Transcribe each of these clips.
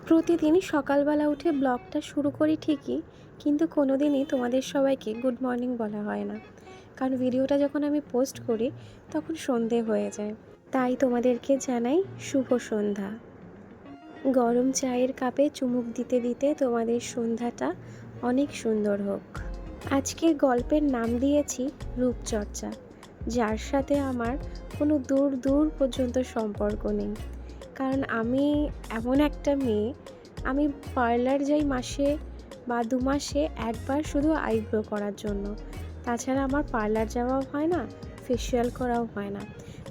প্রতিদিন সকালবেলা উঠে ব্লগটা শুরু করি ঠিকই, কিন্তু কোনো দিনই তোমাদের সবাইকে গুড মর্নিং বলা হয় না। কারণ ভিডিওটা যখন আমি পোস্ট করি তখন সন্ধে হয়ে যায়। তাই তোমাদেরকে জানাই শুভ সন্ধ্যা। গরম চায়ের কাপে চুমুক দিতে দিতে তোমাদের সন্ধ্যাটা অনেক সুন্দর হোক। আজকের গল্পের নাম দিয়েছি রূপচর্চা, যার সাথে আমার কোনো দূর দূর পর্যন্ত সম্পর্ক নেই। কারণ আমি এমন একটা মেয়ে, আমি পার্লার যাই মাসে বা 2 মাসে একবার শুধু আইব্রো করার জন্য। তাছাড়া আমার পার্লার যাওয়াও হয় না, ফেসিয়াল করাও হয় না।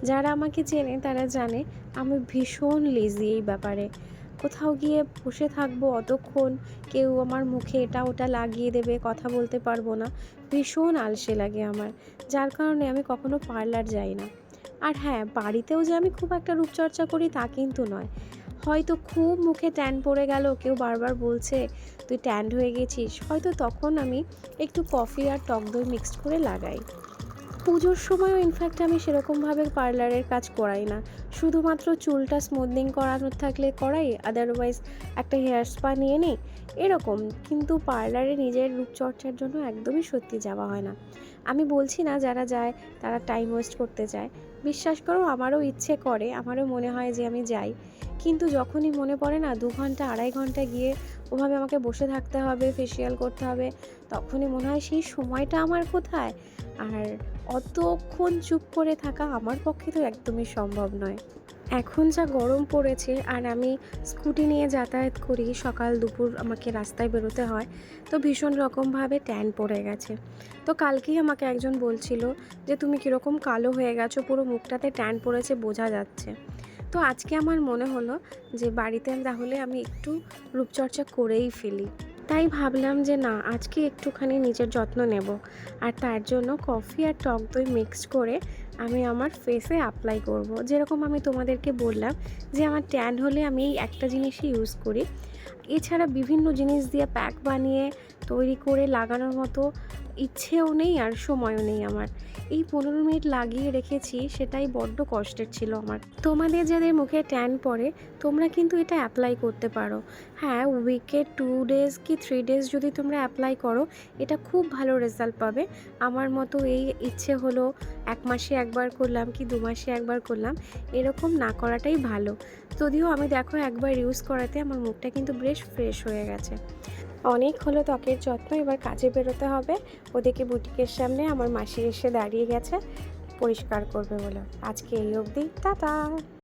যারা আমাকে চেনে তারা জানে আমি ভীষণ লেজি এই ব্যাপারে। কোথাও গিয়ে বসে থাকবো অতক্ষণ, কেউ আমার মুখে এটা ওটা লাগিয়ে দেবে, কথা বলতে পারবো না, ভীষণ আলসে লাগে আমার। যার কারণে আমি কখনো পার্লার যাই না। আর হ্যাঁ, বাড়িতেও যে আমি খুব একটা রূপচর্চা করি তা কিন্তু নয়। হয়তো খুব মুখে ট্যান পড়ে গেল, কেউ বারবার বলছে তুই ট্যান্ড হয়ে গেছিস, হয়তো তখন আমি একটু কফি আর টক দই মিক্সড করে লাগাই। পুজোর সময়ও ইনফ্যাক্ট আমি সেরকমভাবে পার্লারের কাজ করাই না, শুধুমাত্র চুলটা স্মুথনিং করানোর থাকলে করাই, আদারওয়াইজ একটা হেয়ার স্পা নিয়ে নিই এরকম। কিন্তু পার্লারে নিজের রূপচর্চার জন্য একদমই সত্যি যাওয়া হয় না। আমি বলছি না যারা যায় তারা টাইম ওয়েস্ট করতে যায়, বিশ্বাস করো আমারও ইচ্ছে করে, আমারও মনে হয় যে আমি যাই। কিন্তু যখনই মনে পড়ে না 2 ঘন্টা 2.5 ঘন্টা গিয়ে ওভাবে আমাকে বসে থাকতে হবে, ফেসিয়াল করতে হবে, তখনই মনে হয় সেই সময়টা আমার কোথায়। আর অতক্ষণ চুপ করে থাকা আমার পক্ষে তো একদমই সম্ভব নয়। এখন যা গরম পড়েছে আর আমি স্কুটি নিয়ে যাতায়াত করি, সকাল দুপুর আমাকে রাস্তায় বেরোতে হয়, তো ভীষণ রকমভাবে ট্যান পড়ে গেছে। তো কালকেই আমাকে একজন বলছিল যে তুমি কীরকম কালো হয়ে গেছো, পুরো মুখটাতে ট্যান পড়েছে বোঝা যাচ্ছে। তো আজকে আমার মনে হলো যে বাড়িতে তাহলে আমি একটু রূপচর্চা করেই ফেলি। তাই ভাবলাম যে না, আজকে একটুখানি নিজের যত্ন নেব। আর তার জন্য কফি আর টক দই মিক্সড করে আমি আমার ফেসে অ্যাপ্লাই করব। যেরকম আমি তোমাদেরকে বললাম যে আমার ট্যান হলে আমি এই একটা জিনিসই ইউজ করি। এছাড়া বিভিন্ন জিনিস দিয়ে প্যাক বানিয়ে তৈরি করে লাগানোর মতো ইচ্ছেও নেই আর সময়ও নেই আমার। এই 15 মিনিট লাগিয়ে রেখেছি, সেটাই বড্ড কষ্টের ছিল আমার। তোমাদের যাদের মুখে ট্যান পড়ে তোমরা কিন্তু এটা অ্যাপ্লাই করতে পারো। হ্যাঁ, উইকে 2 ডেজ কি 3 ডেজ যদি তোমরা অ্যাপ্লাই করো, এটা খুব ভালো রেজাল্ট পাবে। আমার মতো এই ইচ্ছে হলো 1 মাসে একবার করলাম কি 2 মাসে একবার করলাম, এরকম না করাটাই ভালো। যদিও আমি দেখো একবার ইউজ করাতে আমার মুখটা কিন্তু বেশ ফ্রেশ হয়ে গেছে। অনেক হলো ত্বকের যত্ন, এবার কাজে বেরোতে হবে। ওদিকে বুটিকের সামনে আমার মাসি এসে দাঁড়িয়ে গেছে পরিষ্কার করবে বলে। আজকে এই অবধি, টাটা।